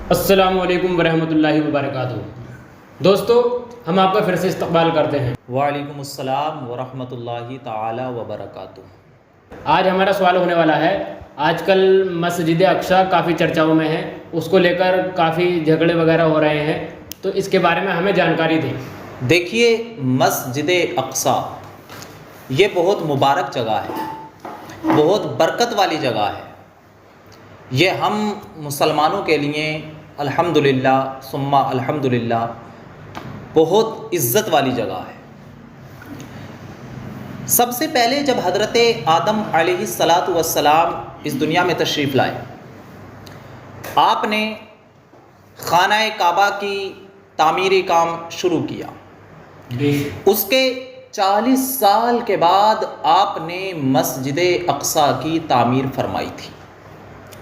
السلام علیکم ورحمۃ اللہ وبرکاتہ۔ دوستو، ہم آپ کا پھر سے استقبال کرتے ہیں۔ وعلیکم السلام ورحمۃ اللہ تعالی وبرکاتہ۔ آج ہمارا سوال ہونے والا ہے، آج کل مسجد اقصیٰ کافی چرچاؤں میں ہے، اس کو لے کر کافی جھگڑے وغیرہ ہو رہے ہیں، تو اس کے بارے میں ہمیں جانکاری دیں۔ دیکھیے، مسجد اقصیٰ یہ بہت مبارک جگہ ہے، بہت برکت والی جگہ ہے۔ یہ ہم مسلمانوں کے لیے الحمدللہ ثم الحمدللہ بہت عزت والی جگہ ہے۔ سب سے پہلے جب حضرت آدم علیہ السلام اس دنیا میں تشریف لائے، آپ نے خانہ کعبہ کی تعمیری کام شروع کیا۔ اس کے 40 سال کے بعد آپ نے مسجد اقصیٰ کی تعمیر فرمائی تھی۔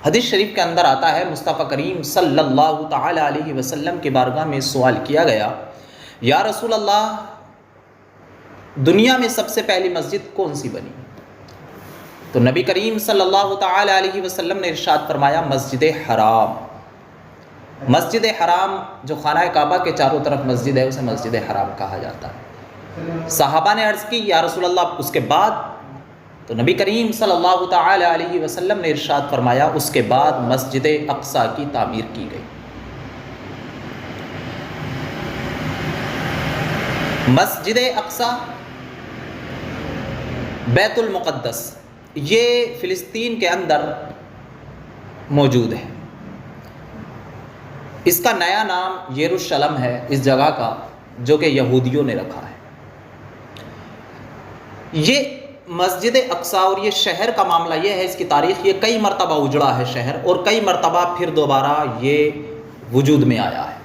حدیث شریف کے اندر آتا ہے، مصطفیٰ کریم صلی اللہ تعالی علیہ وسلم کی بارگاہ میں سوال کیا گیا، یا رسول اللہ، دنیا میں سب سے پہلی مسجد کون سی بنی؟ تو نبی کریم صلی اللہ تعالی علیہ وسلم نے ارشاد فرمایا، مسجد حرام۔ مسجد حرام جو خانہ کعبہ کے چاروں طرف مسجد ہے، اسے مسجد حرام کہا جاتا ہے۔ صحابہ نے عرض کی، یا رسول اللہ، اس کے بعد؟ تو نبی کریم صلی اللہ تعالی علیہ وسلم نے ارشاد فرمایا، اس کے بعد مسجد اقصیٰ کی تعمیر کی گئی۔ مسجد اقصیٰ، بیت المقدس، یہ فلسطین کے اندر موجود ہے۔ اس کا نیا نام یروشلم ہے، اس جگہ کا، جو کہ یہودیوں نے رکھا ہے۔ یہ مسجد اقصیٰ اور یہ شہر کا معاملہ یہ ہے، اس کی تاریخ، یہ کئی مرتبہ اجڑا ہے شہر، اور کئی مرتبہ پھر دوبارہ یہ وجود میں آیا ہے۔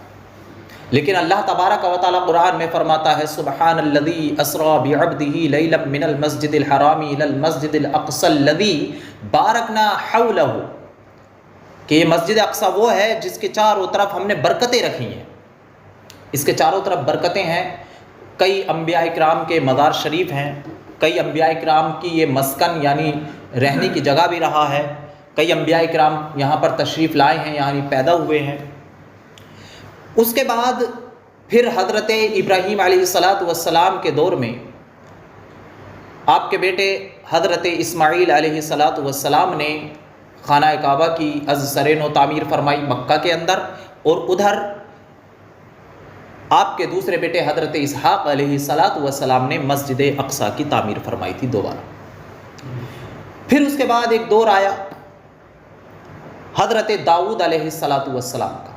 لیکن اللہ تبارک و تعالیٰ قرآن میں فرماتا ہے، سبحان الذی اسریٰ بعبدہ لیلا من المسجد الحرام الی المسجد الاقصی الذی بارکنا حولہ، کہ یہ مسجد اقصیٰ وہ ہے جس کے چاروں طرف ہم نے برکتیں رکھی ہیں۔ اس کے چاروں طرف برکتیں ہیں، کئی انبیاء کرام کے مزار شریف ہیں، کئی انبیاء کرام کی یہ مسکن یعنی رہنے کی جگہ بھی رہا ہے، کئی انبیاء کرام یہاں پر تشریف لائے ہیں، یعنی پیدا ہوئے ہیں۔ اس کے بعد پھر حضرت ابراہیم علیہ السلام کے دور میں آپ کے بیٹے حضرت اسماعیل علیہ السلام نے خانہ کعبہ کی از سر نو تعمیر فرمائی مکہ کے اندر، اور ادھر آپ کے دوسرے بیٹے حضرت اسحاق علیہ السلام نے مسجد اقصیٰ کی تعمیر فرمائی تھی دوبارہ۔ پھر اس کے بعد ایک دور آیا حضرت داؤد علیہ السلام کا۔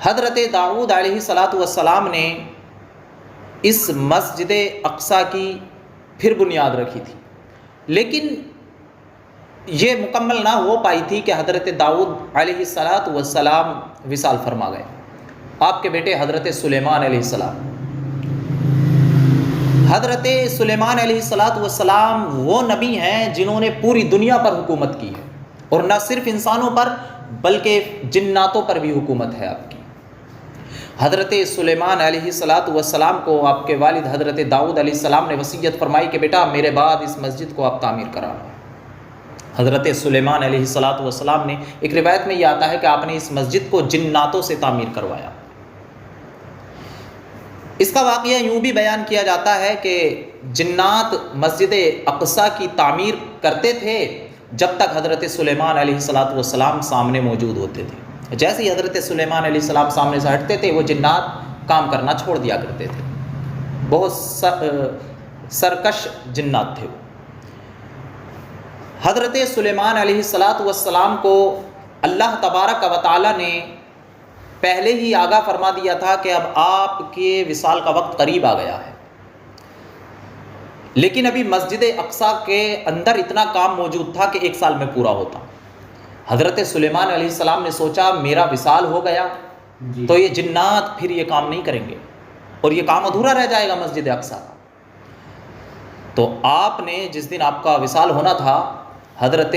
حضرت داؤد علیہ السلام نے اس مسجد اقصیٰ کی پھر بنیاد رکھی تھی، لیکن یہ مکمل نہ ہو پائی تھی کہ حضرت داؤد علیہ السلام وصال فرما گئے۔ آپ کے بیٹے حضرت سلیمان علیہ السلام، حضرت سلیمان علیہ السلام وہ نبی ہیں جنہوں نے پوری دنیا پر حکومت کی ہے، اور نہ صرف انسانوں پر بلکہ جناتوں پر بھی حکومت ہے آپ کی۔ حضرت سلیمان علیہ السلام کو آپ کے والد حضرت داؤد علیہ السلام نے وصیت فرمائی کہ بیٹا میرے بعد اس مسجد کو آپ تعمیر کرانا۔ حضرت سلیمان علیہ السلام نے، ایک روایت میں یہ آتا ہے کہ آپ نے اس مسجد کو جناتوں سے تعمیر کروایا۔ اس کا واقعہ یوں بھی بیان کیا جاتا ہے کہ جنات مسجد اقصیٰ کی تعمیر کرتے تھے جب تک حضرت سلیمان علیہ السلام سامنے موجود ہوتے تھے۔ جیسے ہی حضرت سلیمان علیہ السلام سامنے سے ہٹتے تھے، وہ جنات کام کرنا چھوڑ دیا کرتے تھے۔ بہت سرکش جنات تھے وہ۔ حضرت سلیمان علیہ السلام کو اللہ تبارک و تعالیٰ نے پہلے ہی آگاہ فرما دیا تھا کہ اب آپ کے وصال کا وقت قریب آ گیا ہے، لیکن ابھی مسجد اقصیٰ کے اندر اتنا کام موجود تھا کہ 1 سال میں پورا ہوتا۔ حضرت سلیمان علیہ السلام نے سوچا میرا وصال ہو گیا تو یہ جنات پھر یہ کام نہیں کریں گے، اور یہ کام ادھورا رہ جائے گا مسجد اقصیٰ کا۔ تو آپ نے جس دن آپ کا وصال ہونا تھا، حضرت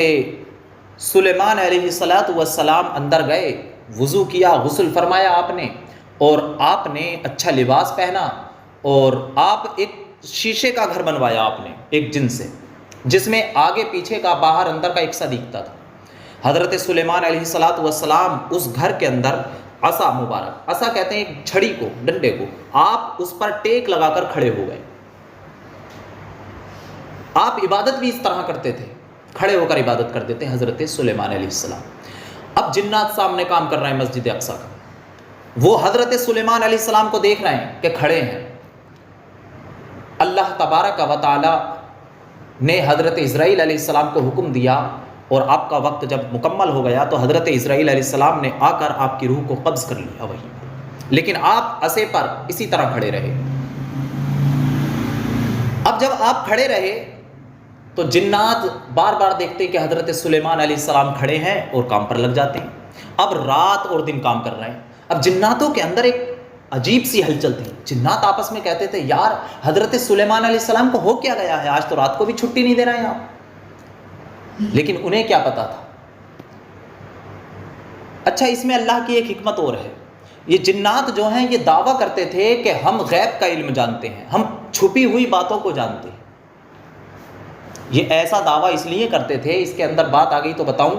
سلیمان علیہ السلام اندر گئے، وضو کیا، غسل فرمایا آپ نے، اور آپ نے اچھا لباس پہنا، اور آپ ایک شیشے کا گھر بنوایا آپ نے ایک جن سے، جس میں آگے پیچھے کا باہر اندر کا ایک سا دکھتا تھا۔ حضرت سلیمان علیہ الصلوۃ والسلام اس گھر کے اندر عصا مبارک، عصا کہتے ہیں ایک چھڑی کو، ڈنڈے کو، آپ اس پر ٹیک لگا کر کھڑے ہو گئے. آپ عبادت بھی اس طرح کرتے تھے، کھڑے ہو کر عبادت کرتے تھے حضرت سلیمان علیہ السلام. اب جنات سامنے کام کر رہے ہیں مسجد اقصیٰ کا، وہ حضرت سلیمان علیہ السلام کو دیکھ رہے ہیں کہ کھڑے ہیں. اللہ تبارک و تعالی نے حضرت اسرائیل علیہ السلام کو حکم دیا، اور آپ کا وقت جب مکمل ہو گیا تو حضرت اسرائیل علیہ السلام نے آ کر آپ کی روح کو قبض کر لیا وہیں، لیکن آپ عصے پر اسی طرح کھڑے رہے. اب جب آپ کھڑے رہے تو جنات بار بار دیکھتے کہ حضرت سلیمان علیہ السلام کھڑے ہیں اور کام پر لگ جاتے ہیں. اب رات اور دن کام کر رہے ہیں. اب جناتوں کے اندر ایک عجیب سی ہلچل تھی. جنات آپس میں کہتے تھے یار حضرت سلیمان علیہ السلام کو ہو کیا گیا ہے، آج تو رات کو بھی چھٹی نہیں دے رہے ہیں آپ. لیکن انہیں کیا پتا تھا. اچھا اس میں اللہ کی ایک حکمت اور ہے. یہ جنات جو ہیں یہ دعویٰ کرتے تھے کہ ہم غیب کا علم جانتے ہیں، ہم چھپی ہوئی باتوں کو جانتے ہیں. یہ ایسا دعویٰ اس لیے کرتے تھے، اس کے اندر بات آ گئی تو بتاؤں.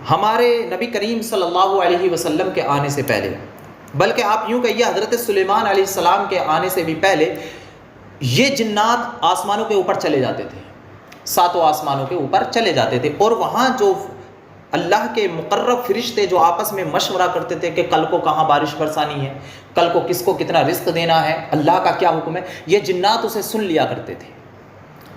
ہمارے نبی کریم صلی اللہ علیہ وسلم کے آنے سے پہلے، بلکہ آپ یوں کہیے حضرت سلیمان علیہ السلام کے آنے سے بھی پہلے، یہ جنات آسمانوں کے اوپر چلے جاتے تھے، 7 آسمانوں کے اوپر چلے جاتے تھے، اور وہاں جو اللہ کے مقرب فرشتے جو آپس میں مشورہ کرتے تھے کہ کل کو کہاں بارش برسانی ہے، کل کو کس کو کتنا رزق دینا ہے، اللہ کا کیا حکم ہے، یہ جنات اسے سن لیا کرتے تھے.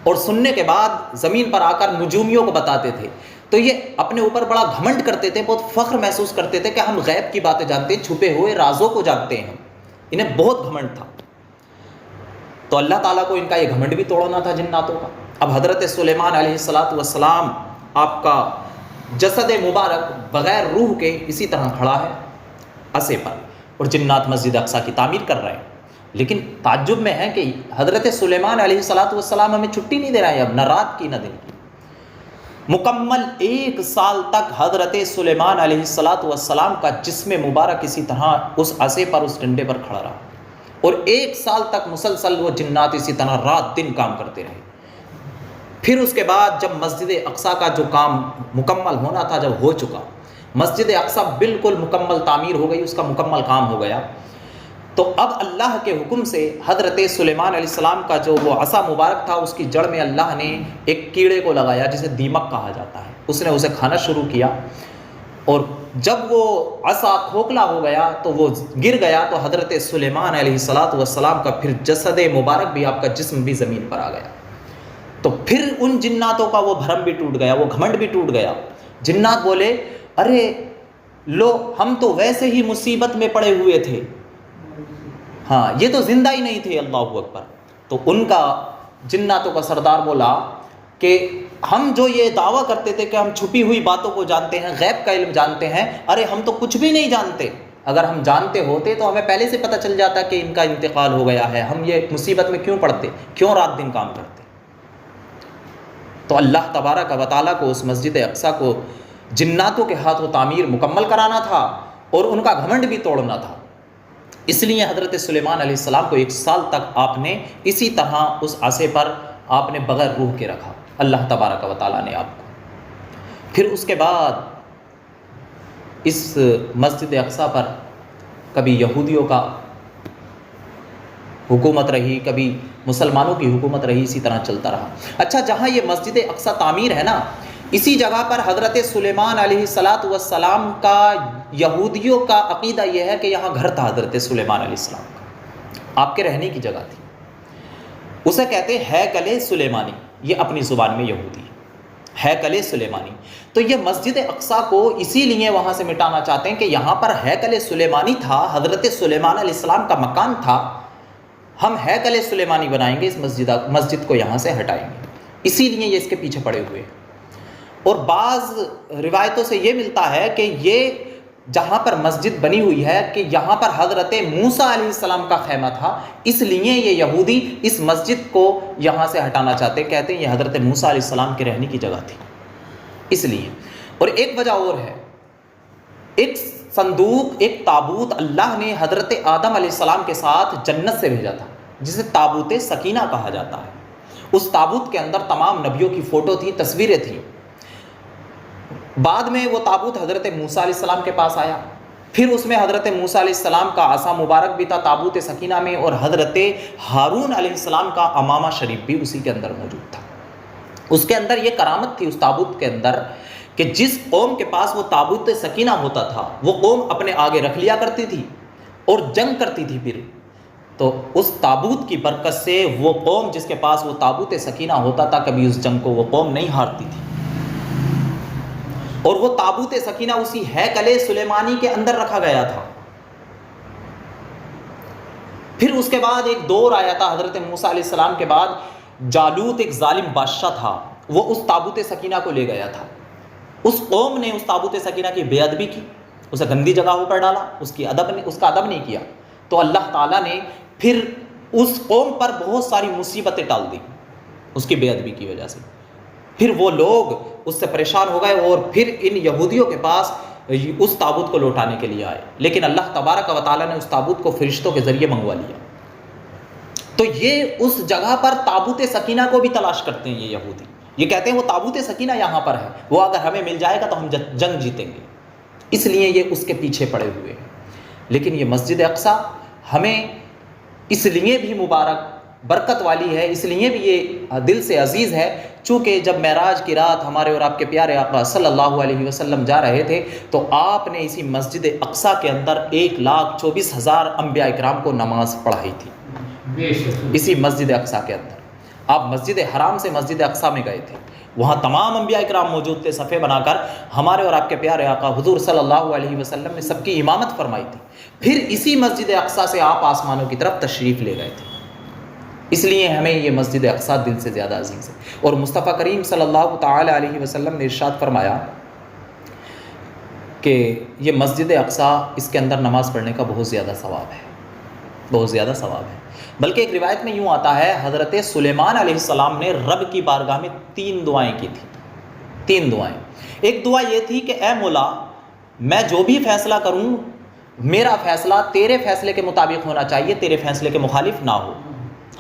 اور سننے کے بعد زمین پر آ کر نجومیوں کو بتاتے تھے. تو یہ اپنے اوپر بڑا گھمنڈ کرتے تھے، بہت فخر محسوس کرتے تھے کہ ہم غیب کی باتیں جانتے ہیں، چھپے ہوئے رازوں کو جانتے ہیں. انہیں بہت گھمنڈ تھا. تو اللہ تعالیٰ کو ان کا یہ گھمنڈ بھی توڑنا تھا جناتوں کا. اب حضرت سلیمان علیہ الصلوۃ والسلام، آپ کا جسد مبارک بغیر روح کے اسی طرح کھڑا ہے عصے پر، اور جنات مسجد اقصیٰ کی تعمیر کر رہے ہیں. لیکن تعجب میں ہے کہ حضرت سلیمان علیہ الصلوۃ والسلام ہمیں چھٹی نہیں دے رہے ہیں، اب نہ رات کی نہ دن کی. مکمل 1 سال تک حضرت سلیمان علیہ الصلوۃ والسلام کا جسم مبارک اسی طرح اس عصے پر، اس ڈنڈے پر کھڑا رہا، اور 1 سال تک مسلسل وہ جنات اسی طرح رات دن کام کرتے رہے. پھر اس کے بعد جب مسجد اقصیٰ کا جو کام مکمل ہونا تھا جب ہو چکا، مسجد اقصیٰ بالکل مکمل تعمیر ہو گئی، اس کا مکمل کام ہو گیا، تو اب اللہ کے حکم سے حضرت سلیمان علیہ السلام کا جو وہ عصا مبارک تھا، اس کی جڑ میں اللہ نے ایک کیڑے کو لگایا جسے دیمک کہا جاتا ہے. اس نے اسے کھانا شروع کیا، اور جب وہ عصا کھوکھلا ہو گیا تو وہ گر گیا، تو حضرت سلیمان علیہ الصلوۃ والسلام کا پھر جسد مبارک بھی، آپ کا جسم بھی زمین پر آ گیا. تو پھر ان جناتوں کا وہ بھرم بھی ٹوٹ گیا، وہ گھمنڈ بھی ٹوٹ گیا. جنات بولے ارے لو ہم تو ویسے ہی مصیبت میں پڑے ہوئے تھے، ہاں یہ تو زندہ ہی نہیں تھے. اللہ اکبر. تو ان کا جناتوں کا سردار بولا کہ ہم جو یہ دعویٰ کرتے تھے کہ ہم چھپی ہوئی باتوں کو جانتے ہیں، غیب کا علم جانتے ہیں، ارے ہم تو کچھ بھی نہیں جانتے. اگر ہم جانتے ہوتے تو ہمیں پہلے سے پتہ چل جاتا کہ ان کا انتقال ہو گیا ہے، ہم یہ مصیبت میں کیوں پڑتے، کیوں رات دن کام کرتے. تو اللہ تبارک و تعالیٰ کو اس مسجد اقصیٰ کو جناتوں کے ہاتھوں تعمیر مکمل کرانا تھا، اور ان کا گھمنڈ بھی توڑنا تھا. اس لیے حضرت سلیمان علیہ السلام کو 1 سال تک آپ نے اسی طرح اس عصے پر آپ نے بغیر روح کے رکھا، اللہ تبارک و تعالیٰ نے آپ کو. پھر اس کے بعد اس مسجد اقصیٰ پر کبھی یہودیوں کا حکومت رہی، کبھی مسلمانوں کی حکومت رہی، اسی طرح چلتا رہا. اچھا جہاں یہ مسجد اقصیٰ تعمیر ہے نا، اسی جگہ پر حضرت سلیمان علیہ الصلوۃ والسلام کا، یہودیوں کا عقیدہ یہ ہے کہ یہاں گھر تھا حضرت سلیمان علیہ السلام کا، آپ کے رہنے کی جگہ تھی. اسے کہتے ہیں ہیکل سلیمانی، یہ اپنی زبان میں یہودی ہیکل سلیمانی. تو یہ مسجد اقصیٰ کو اسی لیے وہاں سے مٹانا چاہتے ہیں کہ یہاں پر ہیکل سلیمانی تھا، حضرت سلیمان علیہ السلام کا مکان تھا، ہم ہیکل سلیمانی بنائیں گے، اس مسجد کو یہاں سے ہٹائیں گے. اسی لیے یہ اس کے پیچھے پڑے ہوئے. اور بعض روایتوں سے یہ ملتا ہے کہ یہ جہاں پر مسجد بنی ہوئی ہے کہ یہاں پر حضرت موسیٰ علیہ السلام کا خیمہ تھا، اس لیے یہ یہودی اس مسجد کو یہاں سے ہٹانا چاہتے ہیں. کہتے ہیں یہ حضرت موسیٰ علیہ السلام کے رہنے کی جگہ تھی اس لیے. اور ایک وجہ اور ہے، ایک صندوق، ایک تابوت اللہ نے حضرت آدم علیہ السلام کے ساتھ جنت سے بھیجا تھا، جسے تابوت سکینہ کہا جاتا ہے. اس تابوت کے اندر تمام نبیوں کی فوٹو تھی، تصویریں تھیں. بعد میں وہ تابوت حضرت موسیٰ علیہ السلام کے پاس آیا، پھر اس میں حضرت موسیٰ علیہ السلام کا عصا مبارک بھی تھا تابوت سکینہ میں، اور حضرت ہارون علیہ السلام کا امامہ شریف بھی اسی کے اندر موجود تھا۔ اس کے اندر یہ کرامت تھی اس تابوت کے اندر کہ جس قوم کے پاس وہ تابوت سکینہ ہوتا تھا وہ قوم اپنے آگے رکھ لیا کرتی تھی اور جنگ کرتی تھی، پھر تو اس تابوت کی برکت سے وہ قوم جس کے پاس وہ تابوت سکینہ ہوتا تھا کبھی اس جنگ کو وہ قوم نہیں ہارتی تھی۔ اور وہ تابوت سکینہ اسی ہیکل سلیمانی کے اندر رکھا گیا تھا۔ پھر اس کے بعد ایک دور آیا تھا حضرت موسیٰ علیہ السلام کے بعد، جالوت ایک ظالم بادشاہ تھا، وہ اس تابوت سکینہ کو لے گیا تھا۔ اس قوم نے اس تابوت سکینہ کی بے ادبی کی، اسے گندی جگہوں پر ڈالا، اس کا ادب نہیں کیا، تو اللہ تعالیٰ نے پھر اس قوم پر بہت ساری مصیبتیں ڈال دی اس کی بے ادبی کی وجہ سے۔ پھر وہ لوگ اس سے پریشان ہو گئے اور پھر ان یہودیوں کے پاس اس تابوت کو لوٹانے کے لیے آئے، لیکن اللہ تبارک و تعالیٰ نے اس تابوت کو فرشتوں کے ذریعے منگوا لیا۔ تو یہ اس جگہ پر تابوت سکینہ کو بھی تلاش کرتے ہیں یہ یہودی، یہ کہتے ہیں وہ تابوت سکینہ یہاں پر ہے، وہ اگر ہمیں مل جائے گا تو ہم جنگ جیتیں گے، اس لیے یہ اس کے پیچھے پڑے ہوئے ہیں۔ لیکن یہ مسجد اقصیٰ ہمیں اس لیے بھی مبارک برکت والی ہے، اس لیے بھی یہ دل سے عزیز ہے، چونکہ جب معراج کی رات ہمارے اور آپ کے پیارے آقا صلی اللہ علیہ وسلم جا رہے تھے تو آپ نے اسی مسجد اقصیٰ کے اندر 1,24,000 انبیاء اکرام کو نماز پڑھائی تھی، اسی مسجد اقصیٰ کے اندر۔ آپ مسجد حرام سے مسجد اقصیٰ میں گئے تھے، وہاں تمام انبیاء اکرام موجود تھے، صفے بنا کر ہمارے اور آپ کے پیارے آقا حضور صلی اللہ علیہ وسلم نے سب کی امامت فرمائی تھی۔ پھر اسی مسجد اقصیٰ سے آپ آسمانوں کی طرف تشریف لے گئے تھے، اس لیے ہمیں یہ مسجد اقصیٰ دل سے زیادہ عزیز ہے۔ اور مصطفیٰ کریم صلی اللہ تعالی علیہ وسلم نے ارشاد فرمایا کہ یہ مسجد اقصیٰ، اس کے اندر نماز پڑھنے کا بہت زیادہ ثواب ہے، بہت زیادہ ثواب ہے۔ بلکہ ایک روایت میں یوں آتا ہے حضرت سلیمان علیہ السلام نے رب کی بارگاہ میں 3 دعائیں کی تھیں، 3 دعائیں۔ ایک دعا یہ تھی کہ اے مولا، میں جو بھی فیصلہ کروں میرا فیصلہ تیرے فیصلے کے مطابق ہونا چاہیے، تیرے فیصلے کے مخالف نہ ہو،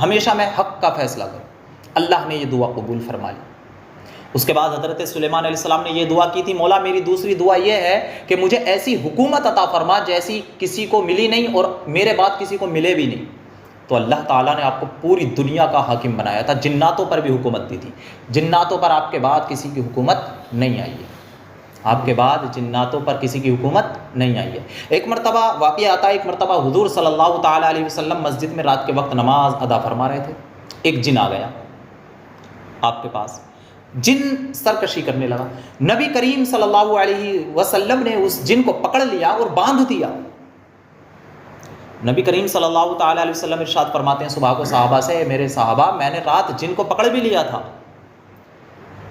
ہمیشہ میں حق کا فیصلہ کروں۔ اللہ نے یہ دعا قبول فرما لی۔ اس کے بعد حضرت سلیمان علیہ السلام نے یہ دعا کی تھی، مولا میری دوسری دعا یہ ہے کہ مجھے ایسی حکومت عطا فرما جیسی کسی کو ملی نہیں اور میرے بعد کسی کو ملے بھی نہیں۔ تو اللہ تعالیٰ نے آپ کو پوری دنیا کا حاکم بنایا تھا، جناتوں پر بھی حکومت دی تھی، جناتوں پر آپ کے بعد کسی کی حکومت نہیں آئی ہے، آپ کے بعد جناتوں پر کسی کی حکومت نہیں آئی ہے۔ ایک مرتبہ واقعہ آتا ہے، ایک مرتبہ حضور صلی اللہ تعالیٰ علیہ وسلم مسجد میں رات کے وقت نماز ادا فرما رہے تھے، ایک جن آ گیا آپ کے پاس، جن سرکشی کرنے لگا، نبی کریم صلی اللہ علیہ وسلم نے اس جن کو پکڑ لیا اور باندھ دیا۔ نبی کریم صلی اللہ تعالیٰ علیہ وسلم ارشاد فرماتے ہیں صبح کو صحابہ سے، میرے صحابہ میں نے رات جن کو پکڑ بھی لیا تھا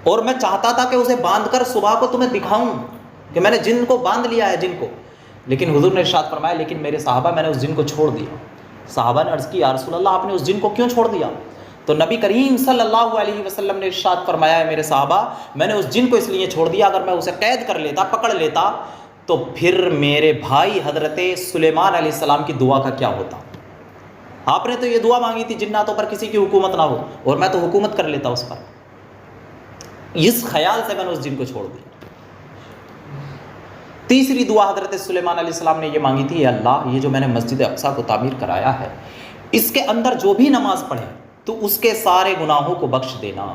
اور میں چاہتا تھا کہ اسے باندھ کر صبح کو تمہیں دکھاؤں کہ میں نے جن کو باندھ لیا ہے جن کو، لیکن حضور نے ارشاد فرمایا لیکن میرے صحابہ میں نے اس جن کو چھوڑ دیا۔ صحابہ نے عرض کی یا رسول اللہ آپ نے اس جن کو کیوں چھوڑ دیا؟ تو نبی کریم صلی اللہ علیہ وسلم نے ارشاد فرمایا ہے میرے صحابہ میں نے اس جن کو اس لیے چھوڑ دیا، اگر میں اسے قید کر لیتا، پکڑ لیتا تو پھر میرے بھائی حضرت سلیمان علیہ السلام کی دعا کا کیا ہوتا؟ آپ نے تو یہ دعا مانگی تھی جناتوں پر کسی کی حکومت نہ ہو، اور میں تو حکومت کر لیتا اس پر۔ اس خیال سے میں نے اس جن کو چھوڑ دیا۔ تیسری دعا حضرت سلیمان علیہ السلام نے یہ مانگی تھی، اے اللہ یہ جو میں نے مسجد اقصیٰ کو تعمیر کرایا ہے اس کے اندر جو بھی نماز پڑھے تو اس کے سارے گناہوں کو بخش دینا۔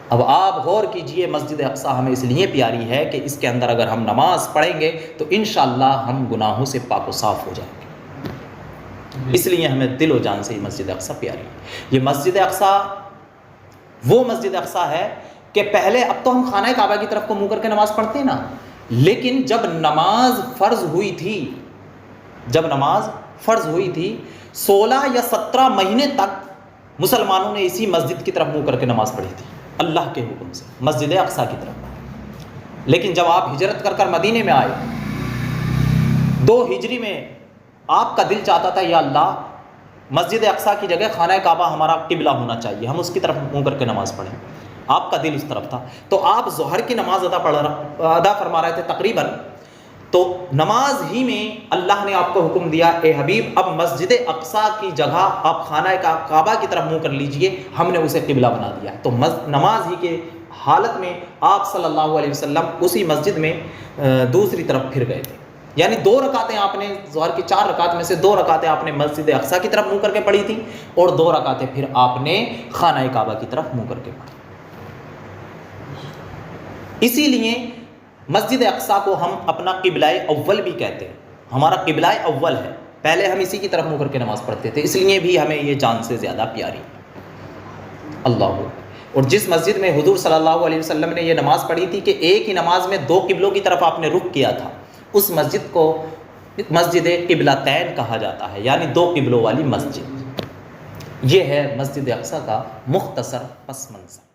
اب آپ غور کیجئے، مسجد اقصیٰ ہمیں اس لیے پیاری ہے کہ اس کے اندر اگر ہم نماز پڑھیں گے تو انشاءاللہ ہم گناہوں سے پاک و صاف ہو جائیں گے، اس لیے ہمیں دل و جان سے یہ مسجد اقصیٰ پیاری ہے۔ یہ مسجد اقصیٰ وہ مسجد اقصیٰ ہے کہ پہلے، اب تو ہم خانہ کعبہ کی طرف کو منہ کر کے نماز پڑھتے ہیں نا، لیکن جب نماز فرض ہوئی تھی، جب نماز فرض ہوئی تھی 16 یا 17 مہینے تک مسلمانوں نے اسی مسجد کی طرف منہ کر کے نماز پڑھی تھی اللہ کے حکم سے، مسجد اقصیٰ کی طرف۔ لیکن جب آپ ہجرت کر کر مدینے میں آئے 2 ہجری میں، آپ کا دل چاہتا تھا یا اللہ مسجد اقصیٰ کی جگہ خانہ کعبہ ہمارا قبلہ ہونا چاہیے، ہم اس کی طرف منہ کر کے نماز پڑھیں، آپ کا دل اس طرف تھا۔ تو آپ ظہر کی نماز ادا فرما رہے تھے تقریباً، تو نماز ہی میں اللہ نے آپ کو حکم دیا اے حبیب اب مسجد اقصیٰ کی جگہ آپ خانہ کعبہ کی طرف منہ کر لیجئے، ہم نے اسے قبلہ بنا دیا ہے۔ تو نماز ہی کے حالت میں آپ صلی اللہ علیہ وسلم اسی مسجد میں دوسری طرف پھر گئے تھے، یعنی 2 رکعتیں آپ نے ظہر کی 4 رکعت میں سے 2 رکعتیں آپ نے مسجد اقصیٰ کی طرف منہ کر کے پڑھی تھیں اور 2 رکعتیں پھر آپ نے خانہ کعبہ کی طرف منہ کر کے پڑھی۔ اسی لیے مسجد اقصیٰ کو ہم اپنا قبلہ اول بھی کہتے ہیں، ہمارا قبلہ اول ہے، پہلے ہم اسی کی طرف منہ کر کے نماز پڑھتے تھے، اس لیے بھی ہمیں یہ جان سے زیادہ پیاری۔ اللہ، اور جس مسجد میں حضور صلی اللہ علیہ وسلم نے یہ نماز پڑھی تھی کہ ایک ہی نماز میں 2 قبلوں کی طرف آپ نے رخ کیا تھا، اس مسجد کو مسجد قبلتین کہا جاتا ہے، یعنی 2 قبلوں والی مسجد۔ یہ ہے مسجد اقصیٰ کا مختصر پس منظر۔